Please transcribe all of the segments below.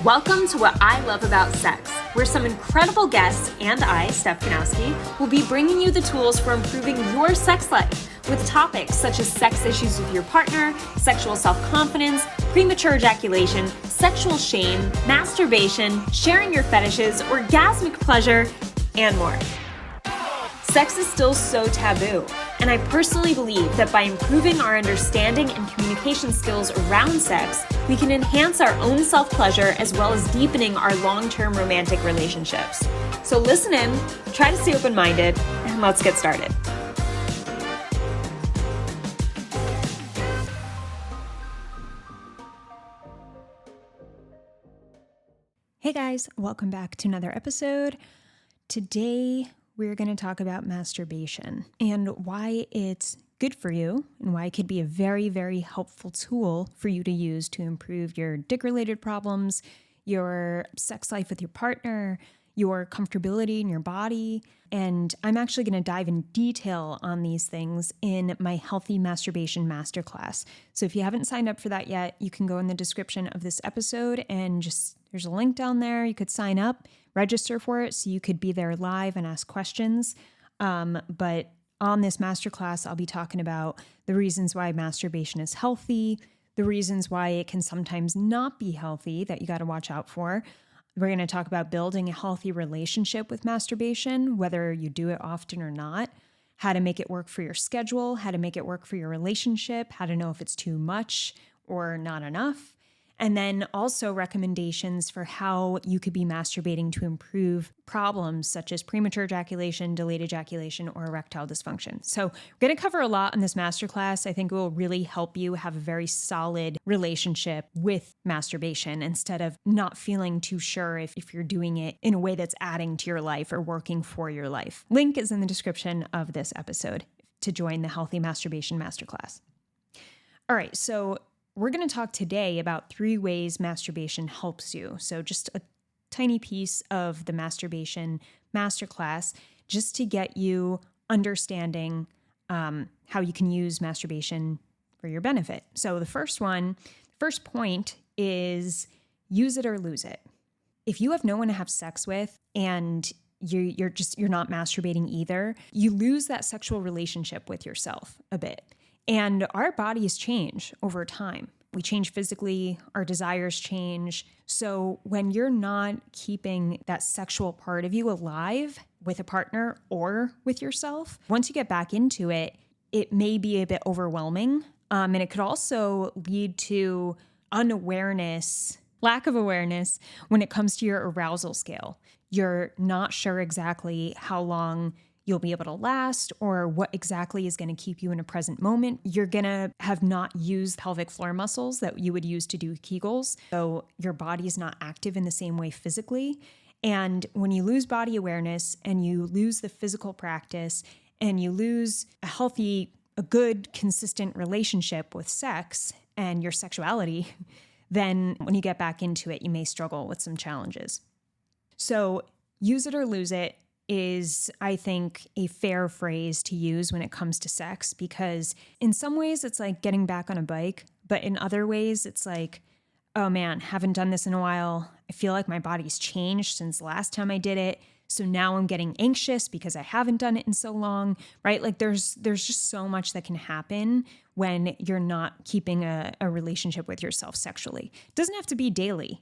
Welcome to What I Love About Sex, where some incredible guests and I, Steph Kanowski, will be bringing you the tools for improving your sex life with topics such as sex issues with your partner, sexual self-confidence, premature ejaculation, sexual shame, masturbation, sharing your fetishes, orgasmic pleasure, and more. Sex is still so taboo, and I personally believe that by improving our understanding and communication skills around sex, we can enhance our own self-pleasure as well as deepening our long-term romantic relationships. So listen in, try to stay open-minded, and let's get started. Hey guys, welcome back to another episode. Today, we're going to talk about masturbation and why it's good for you and why it could be a very, very helpful tool for you to use to improve your dick-related problems, your sex life with your partner, your comfortability in your body. And I'm actually going to dive in detail on these things in my Healthy Masturbation Masterclass. So if you haven't signed up for that yet, you can go in the description of this episode and there's a link down there. You could sign up, register for it so you could be there live and ask questions. But on this masterclass, I'll be talking about the reasons why masturbation is healthy, the reasons why it can sometimes not be healthy that you got to watch out for. We're going to talk about building a healthy relationship with masturbation, whether you do it often or not, how to make it work for your schedule, how to make it work for your relationship, how to know if it's too much or not enough. And then also recommendations for how you could be masturbating to improve problems such as premature ejaculation, delayed ejaculation, or erectile dysfunction. So we're going to cover a lot in this masterclass. I think it will really help you have a very solid relationship with masturbation instead of not feeling too sure if you're doing it in a way that's adding to your life or working for your life. Link is in the description of this episode to join the Healthy Masturbation Masterclass. All right, so we're going to talk today about 3 ways masturbation helps you. So just a tiny piece of the Masturbation Masterclass just to get you understanding how you can use masturbation for your benefit. So the first point is use it or lose it. If you have no one to have sex with and you're not masturbating either, you lose that sexual relationship with yourself a bit. And our bodies change over time. We change physically, our desires change. So when you're not keeping that sexual part of you alive with a partner or with yourself, once you get back into it, it may be a bit overwhelming. And it could also lead to lack of awareness when it comes to your arousal scale. You're not sure exactly how long you'll be able to last or what exactly is going to keep you in a present moment. You're going to have not used pelvic floor muscles that you would use to do Kegels. So your body is not active in the same way physically. And when you lose body awareness and you lose the physical practice and you lose a good, consistent relationship with sex and your sexuality, then when you get back into it, you may struggle with some challenges. So use it or lose it is, I think, a fair phrase to use when it comes to sex, because in some ways it's like getting back on a bike, but in other ways it's like, oh man, haven't done this in a while. I feel like my body's changed since the last time I did it. So now I'm getting anxious because I haven't done it in so long, right? Like there's just so much that can happen when you're not keeping a relationship with yourself sexually. It doesn't have to be daily.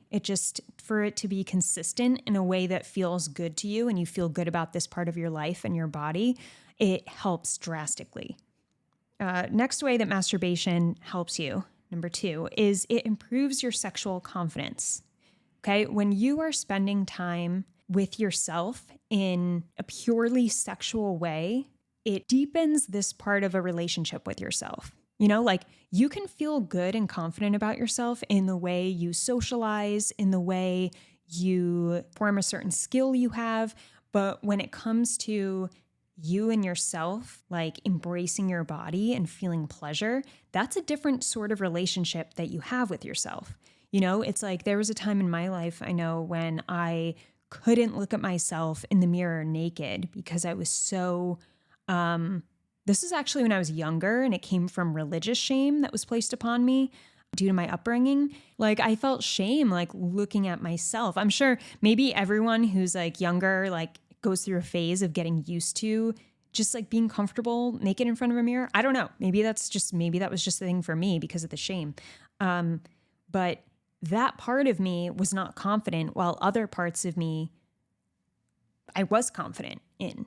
For it to be consistent in a way that feels good to you and you feel good about this part of your life and your body, it helps drastically. Next way that masturbation helps you, number 2, is it improves your sexual confidence. Okay, when you are spending time with yourself in a purely sexual way, it deepens this part of a relationship with yourself. You know, like you can feel good and confident about yourself in the way you socialize, in the way you form a certain skill you have. But when it comes to you and yourself, like embracing your body and feeling pleasure, that's a different sort of relationship that you have with yourself. You know, it's like there was a time in my life, I know, when I couldn't look at myself in the mirror naked because I was so, this is actually when I was younger and it came from religious shame that was placed upon me. due to my upbringing. Like I felt shame, like looking at myself. I'm sure maybe everyone who's like younger, like goes through a phase of getting used to just like being comfortable naked in front of a mirror. I don't know. Maybe that was just the thing for me because of the shame. But that part of me was not confident, while other parts of me I was confident in,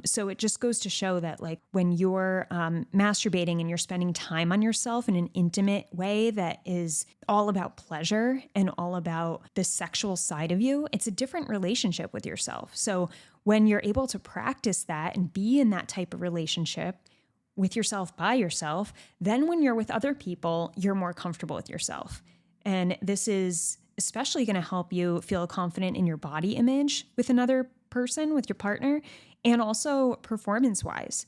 so it just goes to show that like when you're masturbating and you're spending time on yourself in an intimate way that is all about pleasure and all about the sexual side of you, it's a different relationship with yourself. So when you're able to practice that and be in that type of relationship with yourself by yourself, then when you're with other people, you're more comfortable with yourself. And this is especially going to help you feel confident in your body image with another person, with your partner, and also performance-wise,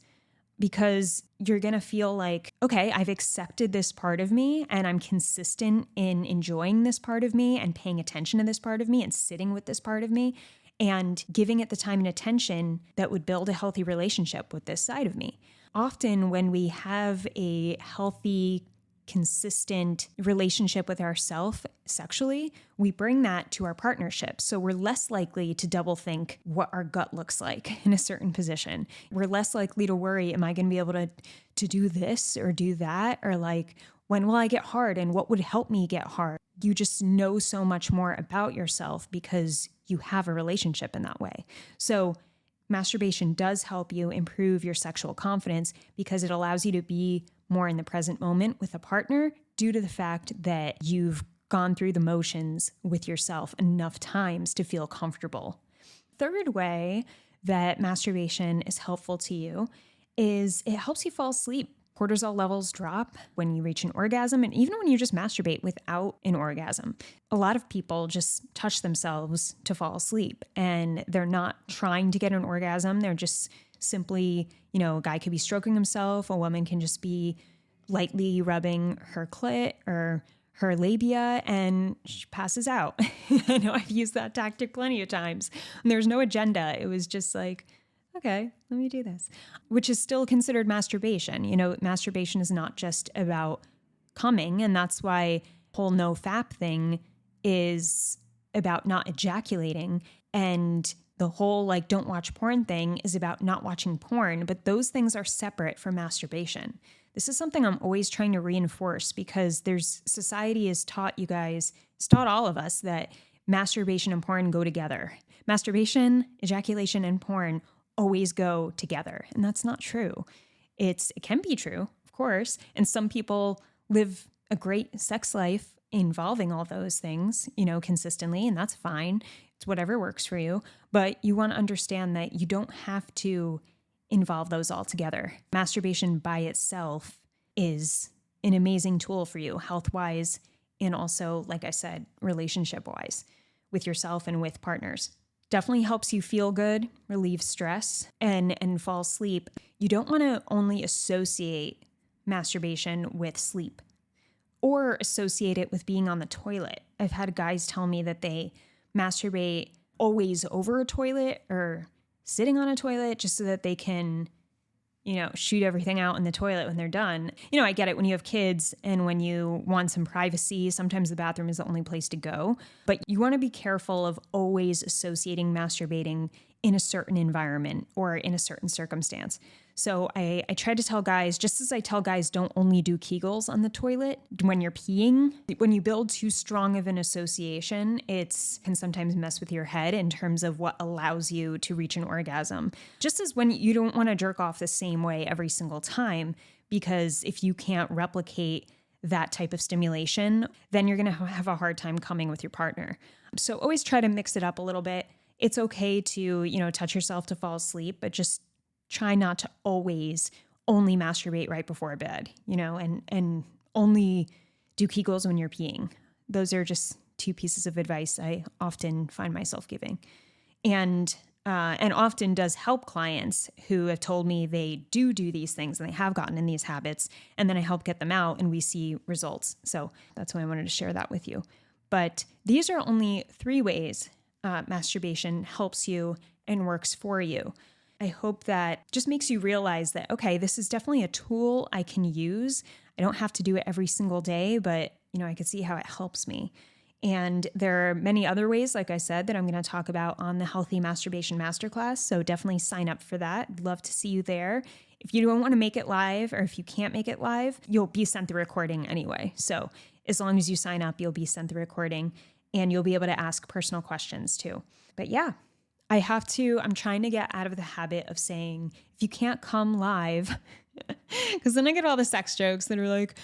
because you're going to feel like, okay, I've accepted this part of me and I'm consistent in enjoying this part of me and paying attention to this part of me and sitting with this part of me and giving it the time and attention that would build a healthy relationship with this side of me. Often when we have a healthy, consistent relationship with ourselves sexually, we bring that to our partnership. So we're less likely to double think what our gut looks like in a certain position. We're less likely to worry, am I going to be able to do this or do that? Or like, when will I get hard and what would help me get hard? You just know so much more about yourself because you have a relationship in that way. So masturbation does help you improve your sexual confidence because it allows you to be more in the present moment with a partner due to the fact that you've gone through the motions with yourself enough times to feel comfortable. Third way that masturbation is helpful to you is it helps you fall asleep. Cortisol levels drop when you reach an orgasm, and even when you just masturbate without an orgasm. A lot of people just touch themselves to fall asleep, and they're not trying to get an orgasm. They're just simply, a guy could be stroking himself, a woman can just be lightly rubbing her clit or her labia, and she passes out. I know I've used that tactic plenty of times. And there's no agenda. It was just like, okay, let me do this, which is still considered masturbation. Masturbation is not just about coming, and that's why the whole no FAP thing is about not ejaculating, and the whole like don't watch porn thing is about not watching porn, but those things are separate from masturbation. This is something I'm always trying to reinforce because society has taught you guys, it's taught all of us that masturbation and porn go together. Masturbation, ejaculation, and porn always go together. And that's not true. It can be true, of course. And some people live a great sex life involving all those things, consistently, and that's fine. It's whatever works for you. But you want to understand that you don't have to involve those all together. Masturbation by itself is an amazing tool for you, health-wise, and also, like I said, relationship-wise, with yourself and with partners. Definitely helps you feel good, relieve stress, and fall asleep. You don't want to only associate masturbation with sleep or associate it with being on the toilet. I've had guys tell me that they masturbate always over a toilet or sitting on a toilet just so that they can, shoot everything out in the toilet when they're done. I get it when you have kids and when you want some privacy, sometimes the bathroom is the only place to go, but you want to be careful of always associating masturbating in a certain environment or in a certain circumstance. So I try to tell guys, just as I tell guys don't only do Kegels on the toilet when you're peeing, when you build too strong of an association, it can sometimes mess with your head in terms of what allows you to reach an orgasm. Just as when you don't want to jerk off the same way every single time, because if you can't replicate that type of stimulation, then you're going to have a hard time coming with your partner. So always try to mix it up a little bit. It's okay to, touch yourself to fall asleep, but just try not to always only masturbate right before bed, and only do Kegels when you're peeing. Those are just two pieces of advice I often find myself giving. And often does help clients who have told me they do these things and they have gotten in these habits, and then I help get them out and we see results. So that's why I wanted to share that with you. But these are only 3 ways masturbation helps you and works for you. I hope that just makes you realize that, okay, this is definitely a tool I can use. I don't have to do it every single day, but I can see how it helps me. And there are many other ways, like I said, that I'm going to talk about on the Healthy Masturbation Masterclass. So definitely sign up for that. I'd love to see you there. If you don't want to make it live, or if you can't make it live, you'll be sent the recording anyway. So as long as you sign up, you'll be sent the recording and you'll be able to ask personal questions too. But yeah, I'm trying to get out of the habit of saying, if you can't come live, because then I get all the sex jokes that are like,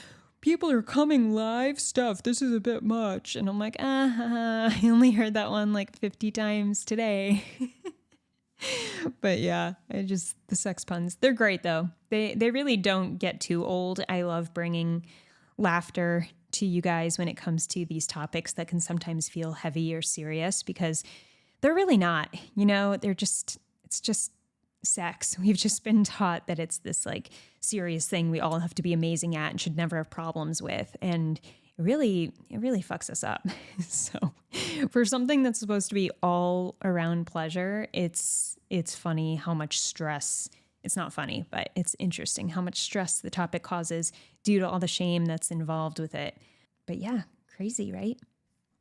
people are coming live, stuff, this is a bit much. And I'm like, I only heard that one like 50 times today. But yeah, the sex puns, they're great though. They really don't get too old. I love bringing laughter to you guys when it comes to these topics that can sometimes feel heavy or serious, because they're really not, it's just sex. We've just been taught that it's this like serious thing we all have to be amazing at and should never have problems with. And it really fucks us up. So for something that's supposed to be all around pleasure, it's funny how much stress, it's not funny, but it's interesting how much stress the topic causes due to all the shame that's involved with it. But yeah, crazy, right?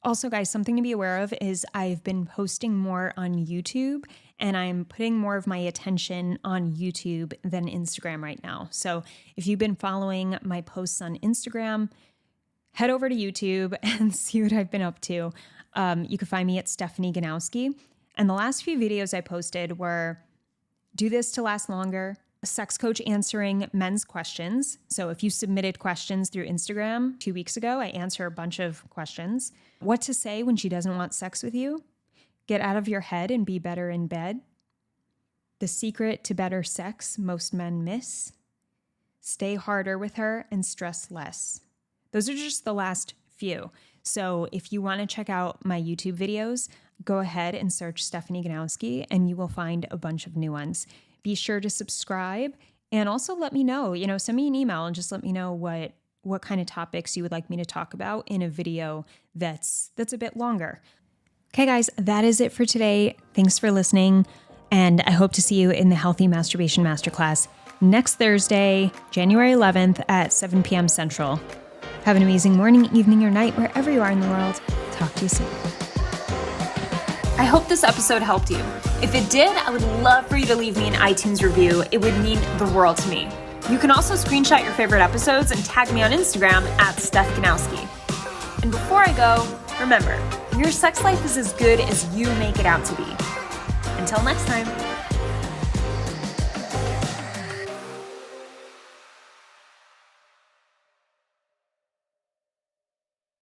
Also, guys, something to be aware of is I've been posting more on YouTube, and I'm putting more of my attention on YouTube than Instagram right now. So if you've been following my posts on Instagram, head over to YouTube and see what I've been up to. You can find me at Stephanie Ganowski. And the last few videos I posted were Do This to Last Longer, a sex coach answering men's questions. So if you submitted questions through Instagram 2 weeks ago, I answer a bunch of questions. What to say when she doesn't want sex with you? Get out of your head and be better in bed. The secret to better sex most men miss. Stay harder with her and stress less. Those are just the last few. So if you want to check out my YouTube videos, go ahead and search Stephanie Ganowski and you will find a bunch of new ones. Be sure to subscribe and also let me know, send me an email and just let me know what kind of topics you would like me to talk about in a video that's a bit longer. Okay, guys, that is it for today. Thanks for listening. And I hope to see you in the Healthy Masturbation Masterclass next Thursday, January 11th at 7 p.m. Central. Have an amazing morning, evening, or night, wherever you are in the world. Talk to you soon. I hope this episode helped you. If it did, I would love for you to leave me an iTunes review. It would mean the world to me. You can also screenshot your favorite episodes and tag me on Instagram at Steph Ganowski. And before I go, remember, your sex life is as good as you make it out to be. Until next time.